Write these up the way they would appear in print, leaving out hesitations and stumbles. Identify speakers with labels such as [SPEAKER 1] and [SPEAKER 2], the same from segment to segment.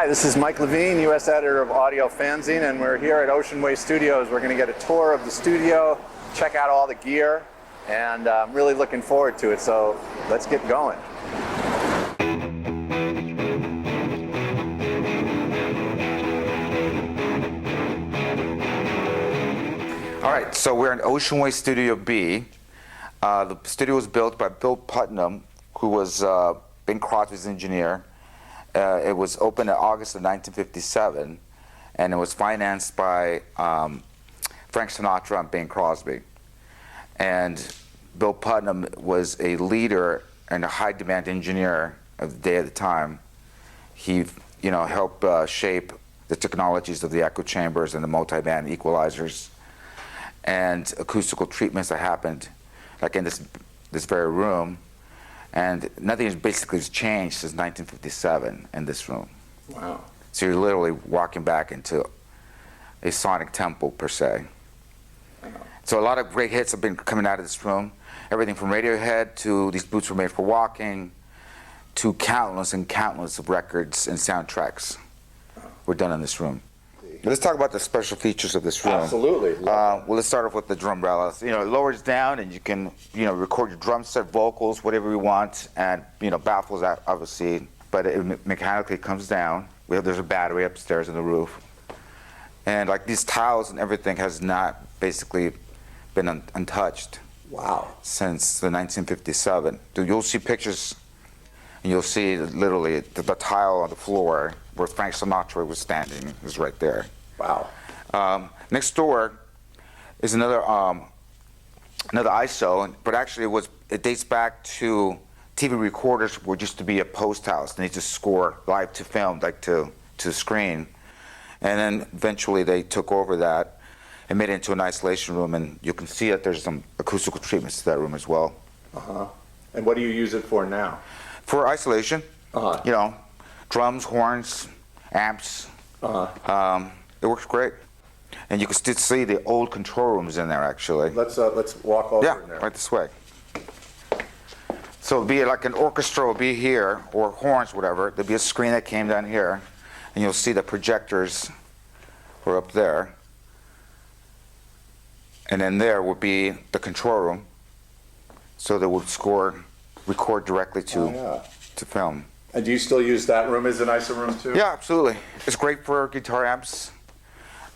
[SPEAKER 1] Hi, this is Mike Levine, U.S. editor of Audiofanzine, and we're here at Ocean Way Studios. We're going to get a tour of the studio, check out all the gear, and I'm really looking forward to it, so let's get going.
[SPEAKER 2] All right, so we're in Ocean Way Studio B. The studio was built by Bill Putnam, who was Bing Crosby's engineer. It was opened in August of 1957, and it was financed by Frank Sinatra and Bing Crosby. And Bill Putnam was a leader and a high-demand engineer of the day at the time. He, helped shape the technologies of the echo chambers and the multi-band equalizers and acoustical treatments that happened, like in this very room. And nothing has basically changed since 1957 in this room.
[SPEAKER 1] Wow.
[SPEAKER 2] So you're literally walking back into a sonic temple, per se. Wow. So a lot of great hits have been coming out of this room. Everything from Radiohead to These Boots Were Made for Walking to countless and countless of records and soundtracks were done in this room. Let's talk about the special features of this room.
[SPEAKER 1] Absolutely.
[SPEAKER 2] Well, let's start off with the drumbrella. It lowers down, and you can, record your drum set, vocals, whatever you want, and baffles obviously. But it mechanically comes down. There's a battery upstairs in the roof, and like these tiles and everything has not basically been untouched.
[SPEAKER 1] Wow.
[SPEAKER 2] Since the 1957. You'll see pictures, and you'll see literally the tile on the floor where Frank Sinatra was standing is right there.
[SPEAKER 1] Wow.
[SPEAKER 2] Next door is another ISO, but actually it dates back to TV recorders where used to be a post house, and they just score live to film, like to screen. And then eventually they took over that and made it into an isolation room, and you can see that there's some acoustical treatments to that room as well.
[SPEAKER 1] Uh-huh. And what do you use it for now?
[SPEAKER 2] For isolation.
[SPEAKER 1] Uh-huh.
[SPEAKER 2] Drums, horns, amps.
[SPEAKER 1] Uh-huh.
[SPEAKER 2] It works great. And you can still see the old control rooms in there, actually.
[SPEAKER 1] Let's walk over in there.
[SPEAKER 2] Right this way. So it'll be like an orchestra will be here, or horns, whatever. There'll be a screen that came down here, and you'll see the projectors were up there. And then there would be the control room, so they would record directly to film.
[SPEAKER 1] And do you still use that room as an ISO room too?
[SPEAKER 2] Yeah, absolutely. It's great for guitar amps.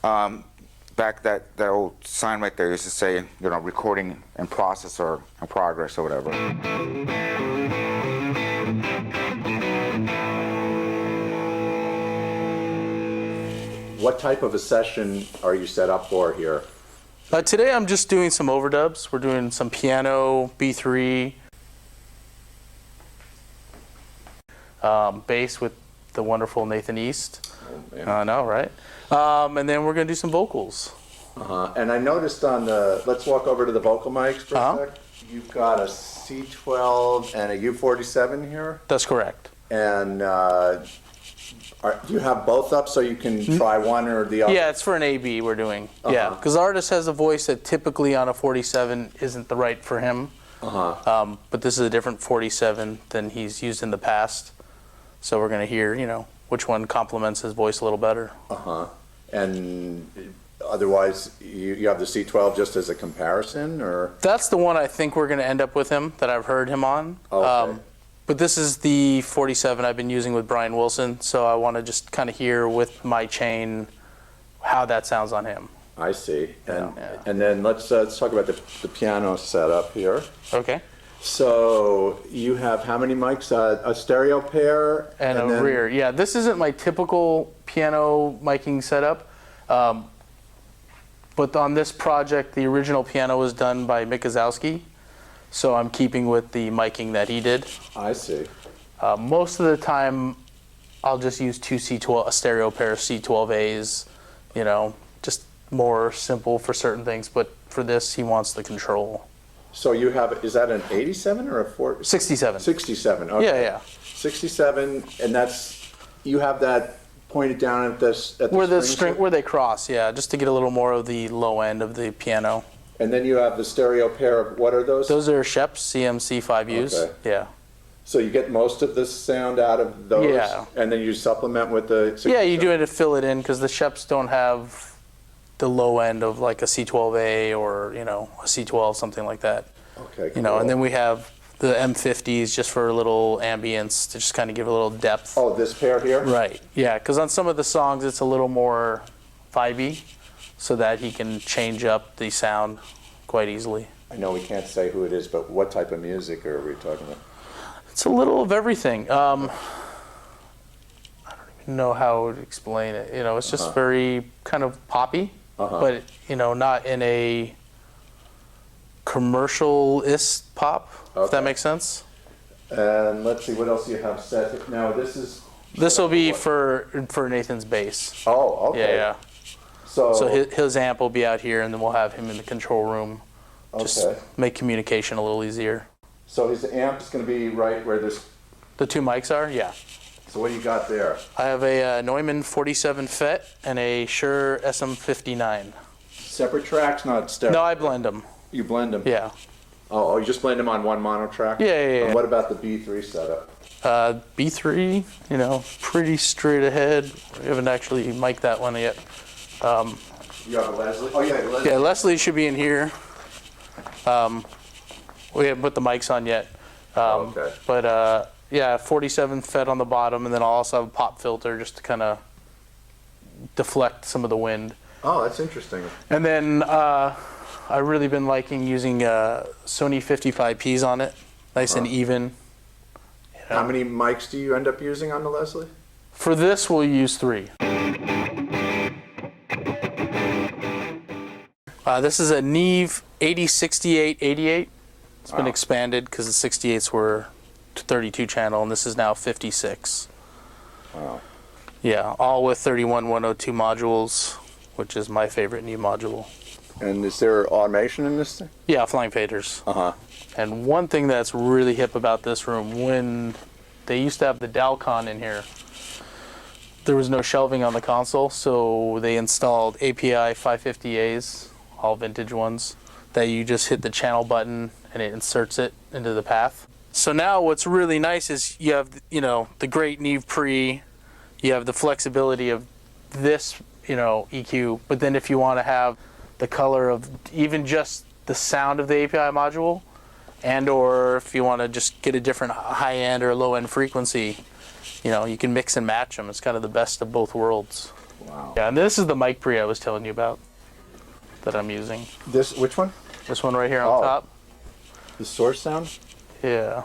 [SPEAKER 2] Back that old sign right there used to say, recording in process or in progress or whatever.
[SPEAKER 1] What type of a session are you set up for here?
[SPEAKER 3] Today I'm just doing some overdubs. We're doing some piano, B3, bass with the wonderful Nathan East.
[SPEAKER 1] Oh, man.
[SPEAKER 3] I know, right? And then we're going to do some vocals.
[SPEAKER 1] And I noticed on let's walk over to the vocal mics for a sec. You've got a C12 and a U47 here.
[SPEAKER 3] That's correct.
[SPEAKER 1] And do you have both up so you can try one or the other?
[SPEAKER 3] Yeah, it's for an A-B we're doing. Yeah, because the artist has a voice that typically on a 47 isn't the right for him. But this is a different 47 than he's used in the past. So we're going to hear, which one complements his voice a little better.
[SPEAKER 1] And otherwise, you have the C12 just as a comparison, or?
[SPEAKER 3] That's the one I think we're going to end up with him, that I've heard him on.
[SPEAKER 1] Okay.
[SPEAKER 3] But this is the 47 I've been using with Brian Wilson, so I want to just kind of hear with my chain how that sounds on him.
[SPEAKER 1] I see. And then let's talk about the piano setup here.
[SPEAKER 3] Okay.
[SPEAKER 1] So you have how many mics? A stereo pair?
[SPEAKER 3] And a rear. Yeah, this isn't my typical piano miking setup. But on this project, the original piano was done by Mick Gazowski. So I'm keeping with the miking that he did.
[SPEAKER 1] I see.
[SPEAKER 3] Most of the time, I'll just use a stereo pair of C12As, just more simple for certain things. But for this, he wants the control.
[SPEAKER 1] So you have, is that an 87 or a 4?
[SPEAKER 3] 67.
[SPEAKER 1] 67, okay.
[SPEAKER 3] Yeah.
[SPEAKER 1] 67, and you have that pointed down at the
[SPEAKER 3] where they cross, yeah, just to get a little more of the low end of the piano.
[SPEAKER 1] And then you have the stereo pair of, what are those?
[SPEAKER 3] Those are Shep's CMC 5Us.
[SPEAKER 1] Okay.
[SPEAKER 3] Yeah.
[SPEAKER 1] So you get most of the sound out of those,
[SPEAKER 3] Yeah.
[SPEAKER 1] and then you supplement with the.
[SPEAKER 3] Yeah, you do it to fill it in because the Sheps don't have the low end of like a C12A or a C12, something like that.
[SPEAKER 1] Okay.
[SPEAKER 3] Cool. And then we have the M50s just for a little ambience to just kind of give a little depth.
[SPEAKER 1] Oh, this pair here.
[SPEAKER 3] Right. Yeah, because on some of the songs it's a little more vibey, so that he can change up the sound quite easily.
[SPEAKER 1] I know we can't say who it is, but what type of music are we talking about?
[SPEAKER 3] It's a little of everything. I don't even know how to explain it. It's just very kind of poppy, but not in a commercialist pop, if that makes sense.
[SPEAKER 1] And let's see what else you have set. Now this
[SPEAKER 3] will be for Nathan's bass.
[SPEAKER 1] Oh, okay.
[SPEAKER 3] Yeah. So his amp will be out here, and then we'll have him in the control room. Just make communication a little easier.
[SPEAKER 1] So his amp is going to be right where
[SPEAKER 3] the two mics are? Yeah.
[SPEAKER 1] So what do you got there?
[SPEAKER 3] I have a Neumann 47 FET and a Shure SM59.
[SPEAKER 1] Separate tracks, not stereo?
[SPEAKER 3] No, I blend them.
[SPEAKER 1] You blend them?
[SPEAKER 3] Yeah.
[SPEAKER 1] Oh, you just blend them on one mono track?
[SPEAKER 3] Yeah.
[SPEAKER 1] And what about the B3 setup?
[SPEAKER 3] B3, pretty straight ahead. We haven't actually mic'd that one yet.
[SPEAKER 1] You have a Leslie? Oh, yeah, Leslie.
[SPEAKER 3] Yeah, Leslie should be in here. We haven't put the mics on yet.
[SPEAKER 1] Okay.
[SPEAKER 3] But yeah, 47 FET on the bottom, and then I'll also have a pop filter just to kind of deflect some of the wind.
[SPEAKER 1] Oh, that's interesting.
[SPEAKER 3] And then I've really been liking using Sony 55Ps on it, nice and even.
[SPEAKER 1] How many mics do you end up using on the Leslie?
[SPEAKER 3] For this, we'll use 3. This is a Neve 8068-88. It's been expanded because the 68s were 32 channel, and this is now 56.
[SPEAKER 1] Wow.
[SPEAKER 3] Yeah, all with 31102 modules, which is my favorite Neve module.
[SPEAKER 1] And is there automation in this thing?
[SPEAKER 3] Yeah, flying faders. And one thing that's really hip about this room, when they used to have the Dalcon in here, there was no shelving on the console, so they installed API 550As, all vintage ones, that you just hit the channel button and it inserts it into the path. So now what's really nice is you have, the great Neve Pre, you have the flexibility of this, EQ, but then if you want to have the color of even just the sound of the API module, and or if you want to just get a different high-end or low-end frequency, you can mix and match them. It's kind of the best of both worlds.
[SPEAKER 1] Wow.
[SPEAKER 3] Yeah, and this is the mic pre I was telling you about that I'm using.
[SPEAKER 1] Which one?
[SPEAKER 3] This one right here on top.
[SPEAKER 1] The source sound?
[SPEAKER 3] Yeah.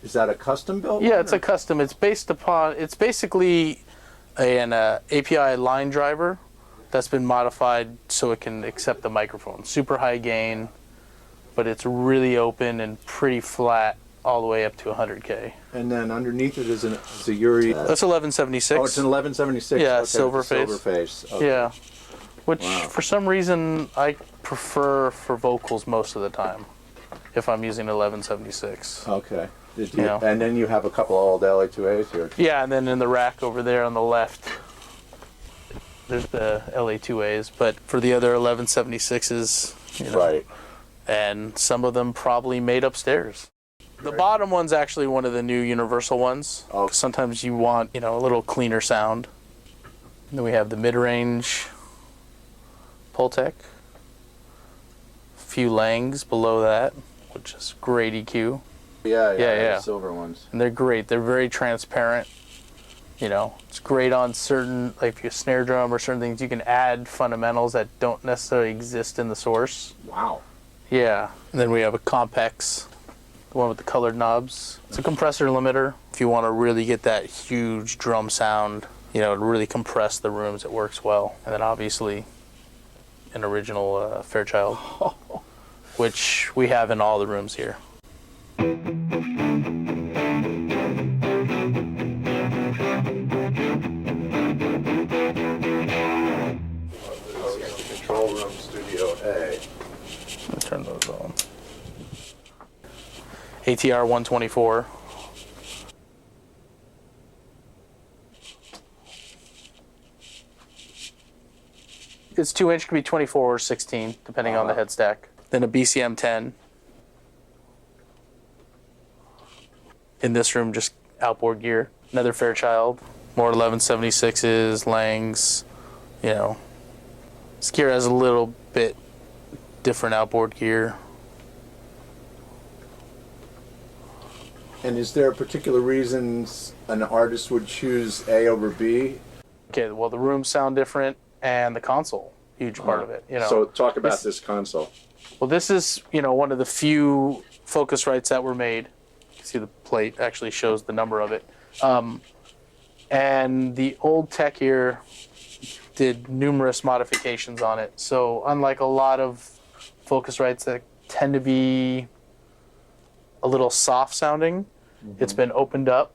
[SPEAKER 1] Is that a custom built?
[SPEAKER 3] Yeah, it's a custom. It's basically an API line driver that's been modified so it can accept the microphone. Super high gain, but it's really open and pretty flat all the way up to 100K.
[SPEAKER 1] And then underneath it is a Yuri.
[SPEAKER 3] That's 1176.
[SPEAKER 1] Oh, it's an 1176.
[SPEAKER 3] Yeah,
[SPEAKER 1] okay,
[SPEAKER 3] silver face.
[SPEAKER 1] Silver face. Okay.
[SPEAKER 3] Yeah, which for some reason I prefer for vocals most of the time if I'm using 1176.
[SPEAKER 1] Okay. And then you have a couple of old LA2As here.
[SPEAKER 3] Yeah, and then in the rack over there on the left, there's the LA2As, but for the other 1176s,
[SPEAKER 1] Right.
[SPEAKER 3] And some of them probably made upstairs. The bottom one's actually one of the new universal ones.
[SPEAKER 1] Oh.
[SPEAKER 3] Sometimes you want, a little cleaner sound. And then we have the mid-range Pultec. A few Langs below that, which is great EQ.
[SPEAKER 1] Yeah.
[SPEAKER 3] Yeah.
[SPEAKER 1] The silver ones.
[SPEAKER 3] And they're great. They're very transparent. It's great on certain, like if you snare drum or certain things, you can add fundamentals that don't necessarily exist in the source.
[SPEAKER 1] Wow.
[SPEAKER 3] Yeah. And then we have a Compex, the one with the colored knobs. It's a compressor limiter. If you want to really get that huge drum sound, to really compress the rooms, it works well. And then obviously an original Fairchild, which we have in all the rooms here.
[SPEAKER 1] Control room, Studio A.
[SPEAKER 3] Let's turn those on. ATR 124. It's 2-inch, could be 24 or 16, depending on the head stack. Then a BCM 10. In this room, just outboard gear. Another Fairchild, more 1176s, Langs, you know. This gear has a little bit different outboard gear.
[SPEAKER 1] And is there a particular reason an artist would choose A over B?
[SPEAKER 3] Okay, well, the rooms sound different, and the console, huge part of it. You know.
[SPEAKER 1] So talk about this console.
[SPEAKER 3] Well, this is, you know, one of the few Focusrites that were made. You can see the plate actually shows the number of it. And the old tech here did numerous modifications on it. So unlike a lot of Focusrites that tend to be a little soft sounding, it's been opened up.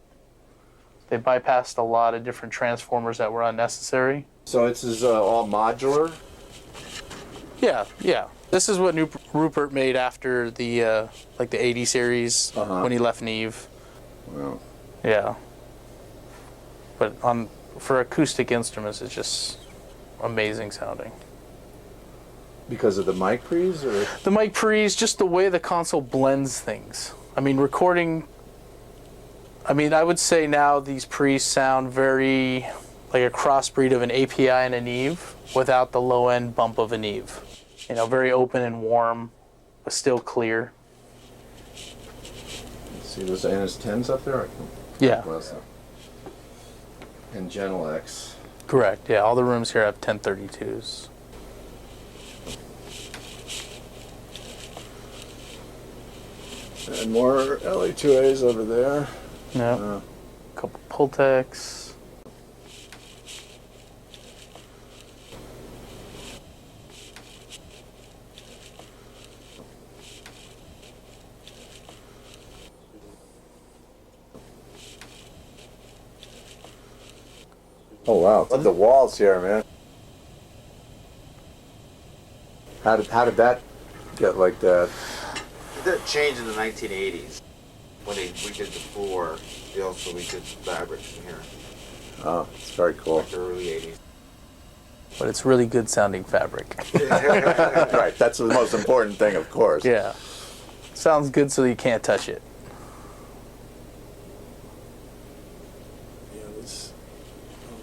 [SPEAKER 3] They bypassed a lot of different transformers that were unnecessary.
[SPEAKER 1] So this is all modular?
[SPEAKER 3] Yeah, yeah. This is what Rupert made after the like the 80 series when he left Neve.
[SPEAKER 1] Wow.
[SPEAKER 3] Yeah. But for acoustic instruments, it's just amazing sounding.
[SPEAKER 1] Because of the mic pre's, or?
[SPEAKER 3] The mic pre's, just the way the console blends things. I mean, recording. I mean, I would say now these pre's sound very like a crossbreed of an API and a Neve without the low end bump of a Neve. You know, very open and warm, but still clear.
[SPEAKER 1] See those NS10s up there?
[SPEAKER 3] Yeah.
[SPEAKER 1] And Genelex.
[SPEAKER 3] Correct. Yeah, all the rooms here have 1032s.
[SPEAKER 1] And more LA2As over there.
[SPEAKER 3] Yeah. A couple Pultecs.
[SPEAKER 1] Oh wow! Love the walls here, man. How did that get like that?
[SPEAKER 2] That changed in the 1980s when they redid the floor. They also redid the fabrics in here,
[SPEAKER 1] Oh, it's very cool.
[SPEAKER 2] like the early 80s.
[SPEAKER 3] But it's really good sounding fabric.
[SPEAKER 1] Right, that's the most important thing, of course.
[SPEAKER 3] Yeah. Sounds good so you can't touch it.
[SPEAKER 1] Yeah, this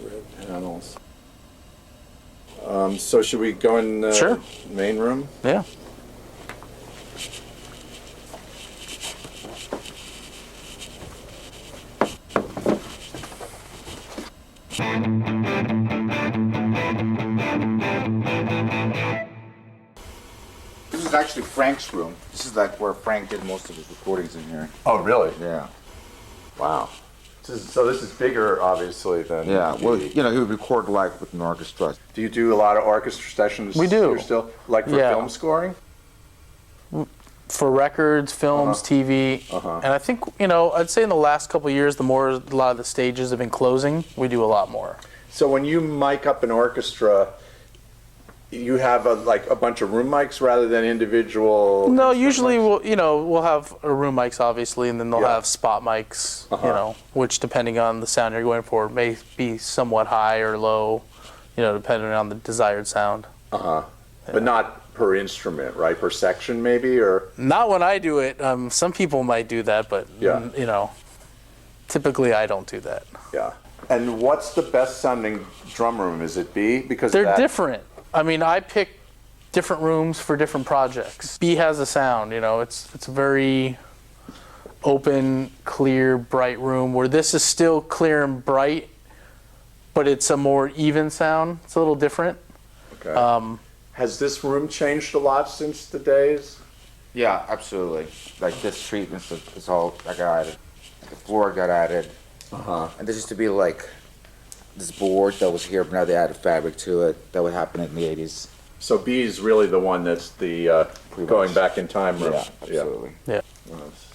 [SPEAKER 1] red panels. So should we go in the
[SPEAKER 3] Sure.
[SPEAKER 1] main room?
[SPEAKER 3] Yeah.
[SPEAKER 2] This is actually Frank's room. This is like where Frank did most of his recordings in here.
[SPEAKER 1] Oh, really?
[SPEAKER 2] Yeah.
[SPEAKER 1] Wow. So this is bigger, obviously, than.
[SPEAKER 2] Yeah. Well, you know, he would record live with an orchestra.
[SPEAKER 1] Do you do a lot of orchestra sessions?
[SPEAKER 3] We do.
[SPEAKER 1] Here still, like for
[SPEAKER 3] Yeah.
[SPEAKER 1] film scoring?
[SPEAKER 3] For records, films, TV, and I think, you know, I'd say in the last couple of years, the more a lot of the stages have been closing, we do a lot more.
[SPEAKER 1] So when you mic up an orchestra, you have a bunch of room mics rather than individual.
[SPEAKER 3] No, usually we'll have room mics obviously, and then they'll have spot mics, you know, which depending on the sound you're going for may be somewhat high or low, you know, depending on the desired sound.
[SPEAKER 1] But not per instrument, right? Per section, maybe, or.
[SPEAKER 3] Not when I do it. Some people might do that, but
[SPEAKER 1] Yeah.
[SPEAKER 3] you know, typically I don't do that.
[SPEAKER 1] Yeah. And what's the best sounding drum room? Is it B? Because
[SPEAKER 3] They're different. I mean, I pick different rooms for different projects. B has a sound, you know, it's a very open, clear, bright room, where this is still clear and bright, but it's a more even sound. It's a little different.
[SPEAKER 1] Okay. Has this room changed a lot since the days?
[SPEAKER 2] Yeah, absolutely. Like this treatment is all I got added. The floor got added. And this used to be like this board that was here, but now they added fabric to it. That would happen in the 80s.
[SPEAKER 1] So B is really the one that's the going
[SPEAKER 2] much.
[SPEAKER 1] back in time room.
[SPEAKER 2] Yeah, absolutely.
[SPEAKER 3] Yeah.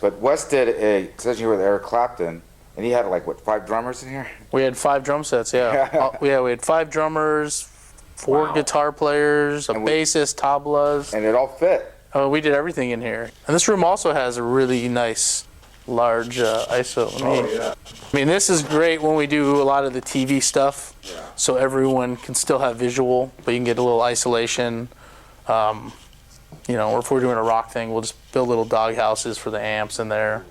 [SPEAKER 2] But Wes did a session here with Eric Clapton, and he had like, what, 5 drummers in here?
[SPEAKER 3] We had 5 drum sets, yeah. We had 5 drummers, 4 guitar players, a bassist, tablas.
[SPEAKER 2] And it all fit.
[SPEAKER 3] We did everything in here. And this room also has a really nice large ISO. I mean, this is great when we do a lot of the TV stuff, so everyone can still have visual, but you can get a little isolation. You know, or if we're doing a rock thing, we'll just build little dog houses for the amps in there.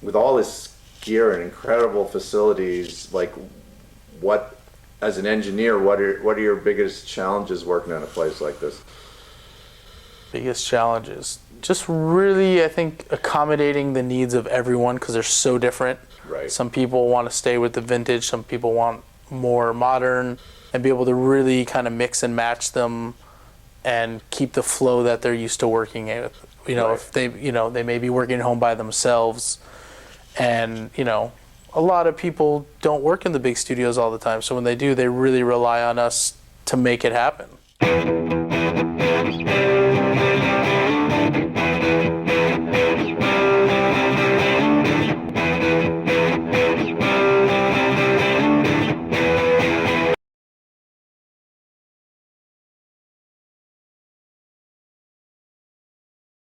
[SPEAKER 1] with all this gear and incredible facilities, like what, as an engineer, what are your biggest challenges working on a place like this?
[SPEAKER 3] Biggest challenges, just really, I think, accommodating the needs of everyone, because they're so different.
[SPEAKER 1] Right.
[SPEAKER 3] Some people want to stay with the vintage, some people want more modern, and be able to really kind of mix and match them and keep the flow that they're used to working with. You know,
[SPEAKER 1] Right.
[SPEAKER 3] if they, you know, they may be working at home by themselves, and, you know, a lot of people don't work in the big studios all the time, so when they do, they really rely on us to make it happen.